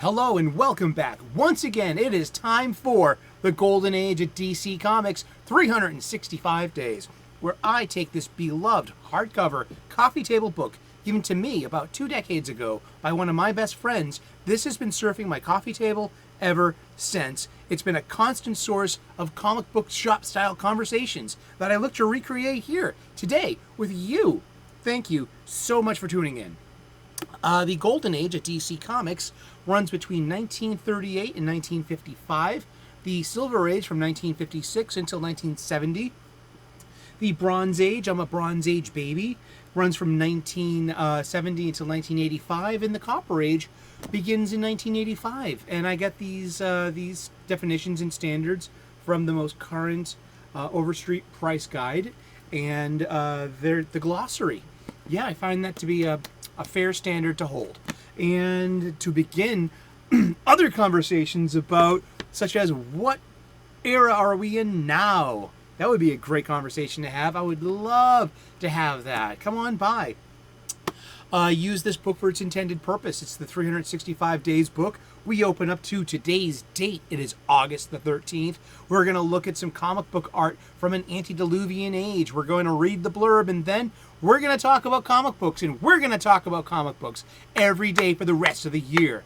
Hello and welcome back. Once again, it is time for the Golden Age of DC Comics 365 Days, where I take this beloved hardcover coffee table book given to me about 2 decades ago by one of my best friends. This has been surfing my coffee table ever since. It's been a constant source of comic book shop style conversations that I look to recreate here today with you. Thank you so much for tuning in. The Golden Age of DC Comics runs between 1938 and 1955. The Silver Age from 1956 until 1970. The Bronze Age, I'm a Bronze Age baby, runs from 1970 until 1985. And the Copper Age begins in 1985. And I get these definitions and standards from the most current Overstreet price guide and the glossary. Yeah, I find that to be a fair standard to hold. And to begin other conversations about, such as, what era are we in now? That would be a great conversation to have. I would love to have that. Come on by. Use this book for its intended purpose. It's the 365 Days book. We open up to today's date. It is August the 13th. We're going to look at some comic book art from an Antediluvian age. We're going to read the blurb, and then we're going to talk about comic books, and we're going to talk about comic books every day for the rest of the year.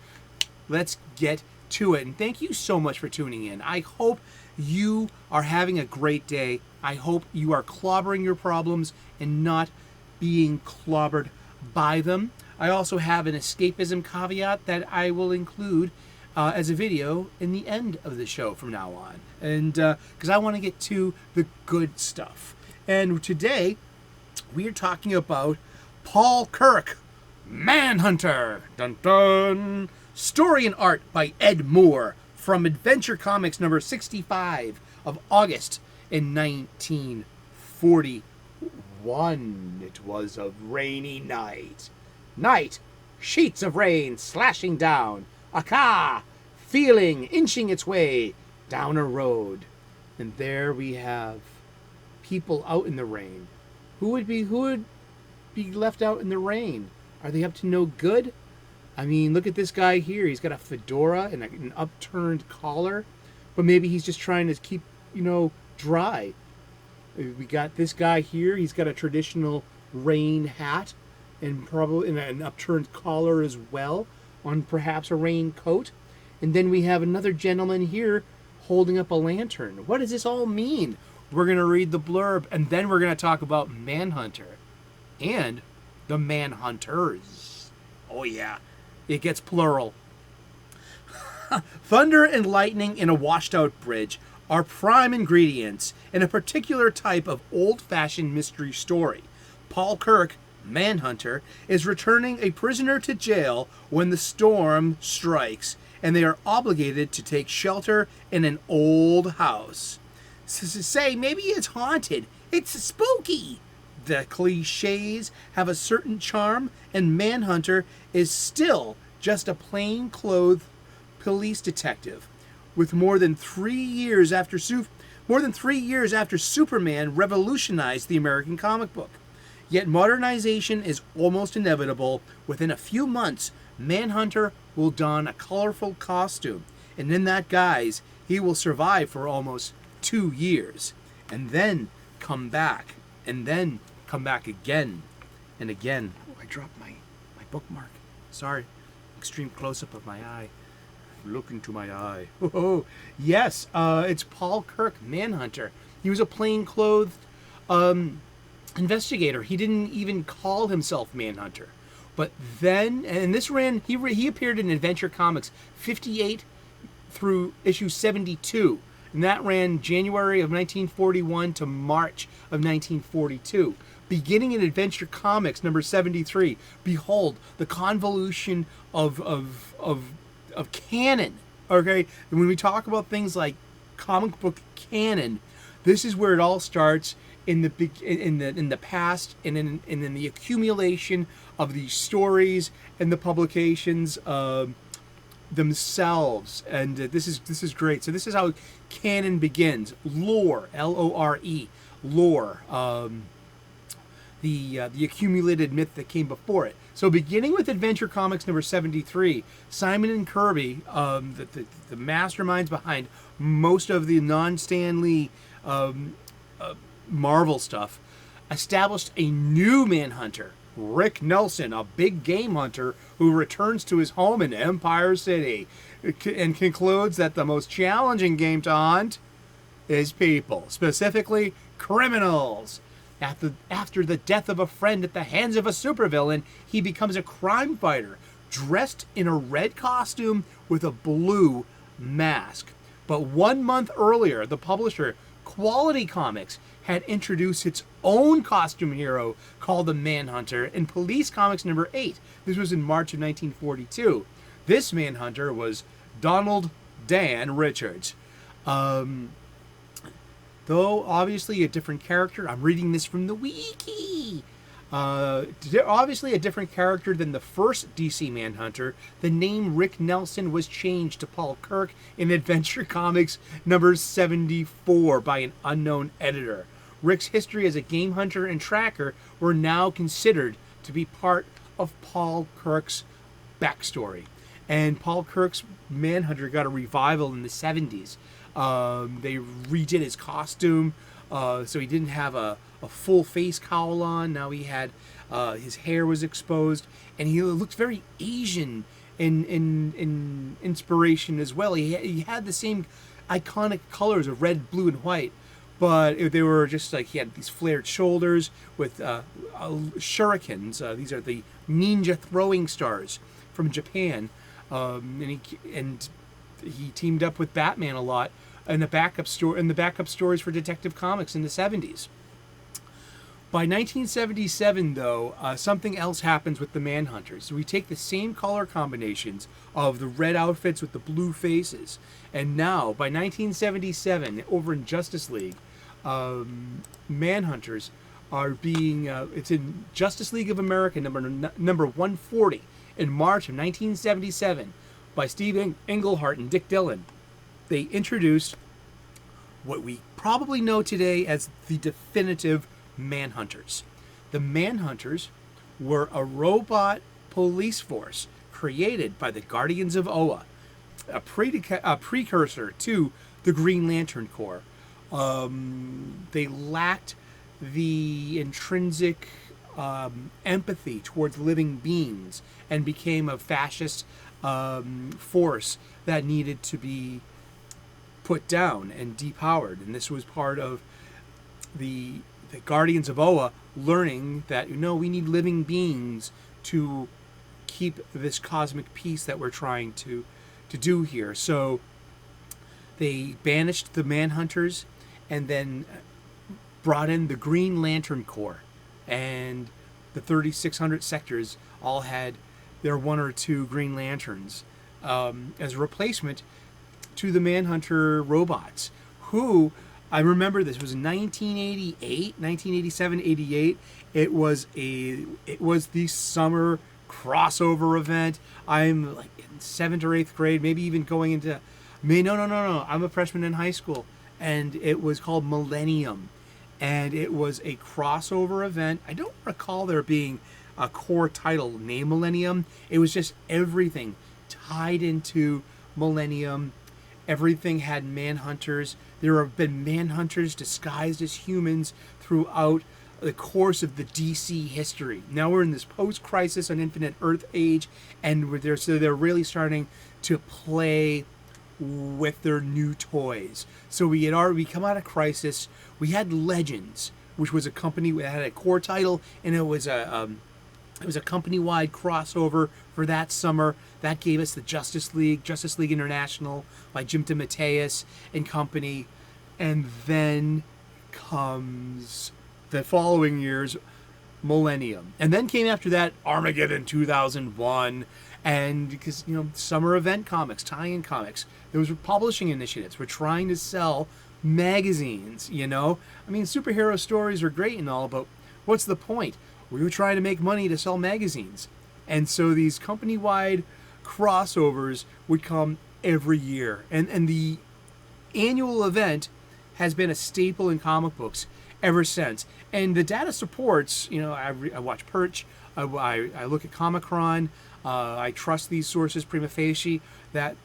Let's get to it, and thank you so much for tuning in. I hope you are having a great day. I hope you are clobbering your problems and not being clobbered by them. I also have an escapism caveat that I will include as a video in the end of the show from now on, and because I want to get to the good stuff. And today we are talking about Paul Kirk, Manhunter. Dun dun. Story and art by Ed Moore from Adventure Comics number 65 of August in 1941. It was a rainy night. Night, sheets of rain slashing down. A car inching its way down a road. And there we have people out in the rain. Who would be left out in the rain? Are they up to no good? I mean, look at this guy here. He's got a fedora and an upturned collar, but maybe he's just trying to keep, dry. We got this guy here. He's got a traditional rain hat and probably an upturned collar as well, on perhaps a raincoat. And then we have another gentleman here holding up a lantern. What does this all mean? We're going to read the blurb, and then we're going to talk about Manhunter and the Manhunters. Oh yeah, it gets plural. Thunder and lightning in a washed-out bridge are prime ingredients in a particular type of old-fashioned mystery story. Paul Kirk, Manhunter, is returning a prisoner to jail when the storm strikes, and they are obligated to take shelter in an old house. Say, maybe it's haunted. It's spooky. The cliches have a certain charm, and Manhunter is still just a plain-clothed police detective. With more than 3 years after Superman revolutionized the American comic book. Yet modernization is almost inevitable. Within a few months, Manhunter will don a colorful costume, and in that guise, he will survive for almost 2 years, and then come back, and then come back again and again. Oh, I dropped my bookmark. Sorry. Extreme close-up of my eye. Look into my eye. Oh, yes, it's Paul Kirk, Manhunter. He was a plain-clothed investigator. He didn't even call himself Manhunter. But then, and this ran, he appeared in Adventure Comics 58 through issue 72. And that ran January of 1941 to March of 1942. Beginning in Adventure Comics number 73, behold, the convolution of canon. Okay, and when we talk about things like comic book canon, this is where it all starts in the past, and in the accumulation of these stories and the publications themselves. And this is great. So this is how canon begins. Lore, Lore, lore. The accumulated myth that came before it. So beginning with Adventure Comics number 73, Simon and Kirby, the masterminds behind most of the non-Stan Lee Marvel stuff, established a new Manhunter, Rick Nelson, a big game hunter who returns to his home in Empire City and concludes that the most challenging game to hunt is people, specifically criminals. After the death of a friend at the hands of a supervillain, he becomes a crime fighter, dressed in a red costume with a blue mask. But 1 month earlier, the publisher, Quality Comics, had introduced its own costume hero called the Manhunter in Police Comics number 8. This was in March of 1942. This Manhunter was Donald Dan Richards. Though obviously a different character, I'm reading this from the wiki. Obviously a different character than the first DC Manhunter, the name Rick Nelson was changed to Paul Kirk in Adventure Comics number 74 by an unknown editor. Rick's history as a game hunter and tracker were now considered to be part of Paul Kirk's backstory. And Paul Kirk's Manhunter got a revival in the 70s. They redid his costume, so he didn't have a full face cowl on. Now he had his hair was exposed, and he looked very Asian in inspiration as well. He had the same iconic colors of red, blue, and white, but they were just like he had these flared shoulders with shurikens. These are the ninja throwing stars from Japan, and he teamed up with Batman a lot in the backup stories for Detective Comics in the 70s. By 1977, though, something else happens with the Manhunters. We take the same color combinations of the red outfits with the blue faces, and now, by 1977, over in Justice League, Manhunters are being, it's in Justice League of America number 140 in March of 1977 by Steve Englehart and Dick Dillon. They introduced what we probably know today as the definitive Manhunters. The Manhunters were a robot police force created by the Guardians of Oa, a precursor to the Green Lantern Corps. They lacked the intrinsic empathy towards living beings and became a fascist force that needed to be put down and depowered. And this was part of the Guardians of Oa learning that, we need living beings to keep this cosmic peace that we're trying to do here. So they banished the Manhunters and then brought in the Green Lantern Corps, and the 3,600 sectors all had their one or two Green Lanterns as a replacement to the Manhunter robots, who, I remember this was 1988, 1987, 88. It was the summer crossover event. I'm like in 7th or 8th grade, maybe even going into no. I'm a freshman in high school, and it was called Millennium, and it was a crossover event. I don't recall there being a core title named Millennium. It was just everything tied into Millennium. Everything had Manhunters. There have been Manhunters disguised as humans throughout the course of the DC history. Now we're in this post-crisis on Infinite Earth age, and they're really starting to play with their new toys. So we come out of Crisis. We had Legends, which was a company that had a core title, and it was a company-wide crossover for that summer. That gave us the Justice League International by Jim DeMatteis and company. And then comes the following year's Millennium. And then came after that Armageddon 2001. And because, summer event comics, tie-in comics, those were publishing initiatives. We're trying to sell magazines, superhero stories are great and all, but what's the point? We were trying to make money to sell magazines. And so these company-wide crossovers would come every year. And the annual event has been a staple in comic books ever since. And the data supports, I watch Perch, I look at Comicron. I trust these sources prima facie that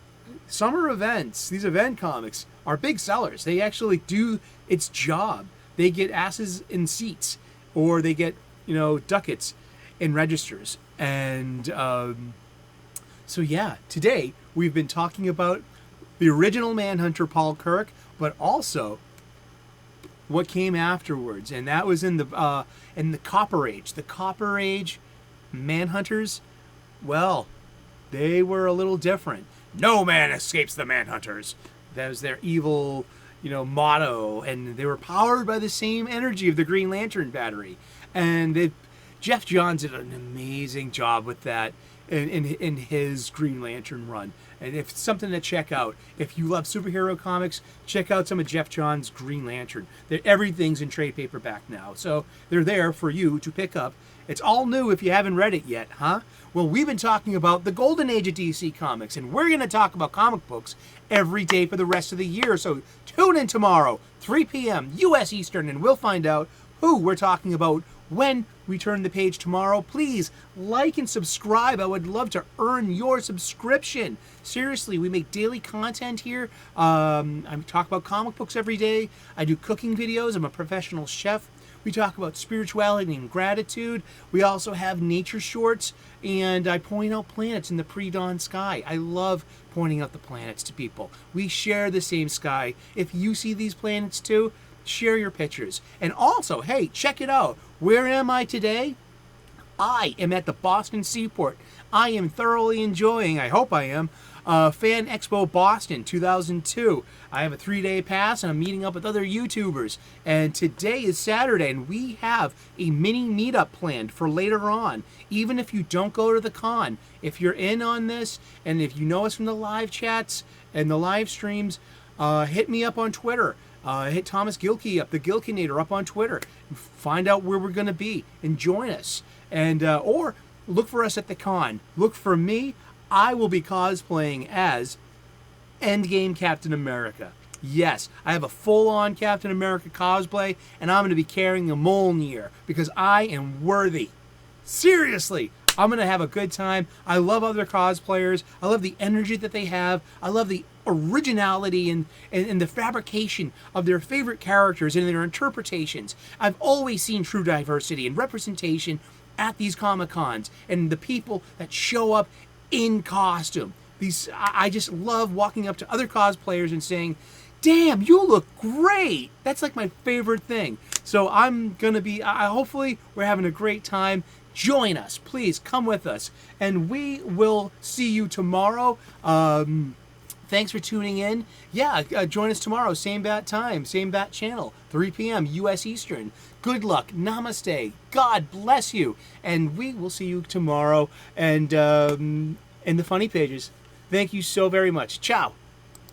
summer events, these event comics, are big sellers. They actually do its job. They get asses in seats, or they get, ducats in registers. And so yeah, today we've been talking about the original Manhunter, Paul Kirk, but also what came afterwards, and that was in the Copper Age. The Copper Age Manhunters, well, they were a little different. No man escapes the Manhunters. That was their evil, motto, and they were powered by the same energy of the Green Lantern battery. And Geoff Johns did an amazing job with that in his Green Lantern run. And if it's something to check out, if you love superhero comics, check out some of Geoff Johns' Green Lantern. Everything's in trade paperback now, so they're there for you to pick up. It's all new if you haven't read it yet, huh? Well, we've been talking about the golden age of DC Comics, and we're going to talk about comic books every day for the rest of the year. So tune in tomorrow, 3 p.m. U.S. Eastern, and we'll find out who we're talking about when we turn the page tomorrow. Please like and subscribe. I would love to earn your subscription. Seriously, we make daily content here. I talk about comic books every day. I do cooking videos. I'm a professional chef. We talk about spirituality and gratitude. We also have nature shorts, and I point out planets in the pre-dawn sky. I love pointing out the planets to people. We share the same sky. If you see these planets too, share your pictures. And also, hey, check it out. Where am I today? I am at the Boston Seaport. I am thoroughly enjoying, I hope I am, Fan Expo Boston 2002. I have a 3-day pass, and I'm meeting up with other YouTubers. And today is Saturday, and we have a mini meetup planned for later on. Even if you don't go to the con, if you're in on this, and if you know us from the live chats and the live streams, hit me up on Twitter. Hit Thomas Gilkey up, the Gilkinator, up on Twitter. Find out where we're going to be and join us. And or look for us at the con. Look for me. I will be cosplaying as Endgame Captain America. Yes, I have a full-on Captain America cosplay, and I'm going to be carrying a Mjolnir because I am worthy. Seriously, I'm going to have a good time. I love other cosplayers. I love the energy that they have. I love the originality and the fabrication of their favorite characters and their interpretations. I've always seen true diversity and representation at these Comic-Cons and the people that show up in costume. I just love walking up to other cosplayers and saying, damn, you look great. That's like my favorite thing. So I'm going to be, hopefully we're having a great time. Join us. Please come with us. And we will see you tomorrow. Thanks for tuning in. Yeah, join us tomorrow. Same bat time, same bat channel, 3 p.m. U.S. Eastern. Good luck. Namaste. God bless you. And we will see you tomorrow and in the funny pages. Thank you so very much. Ciao.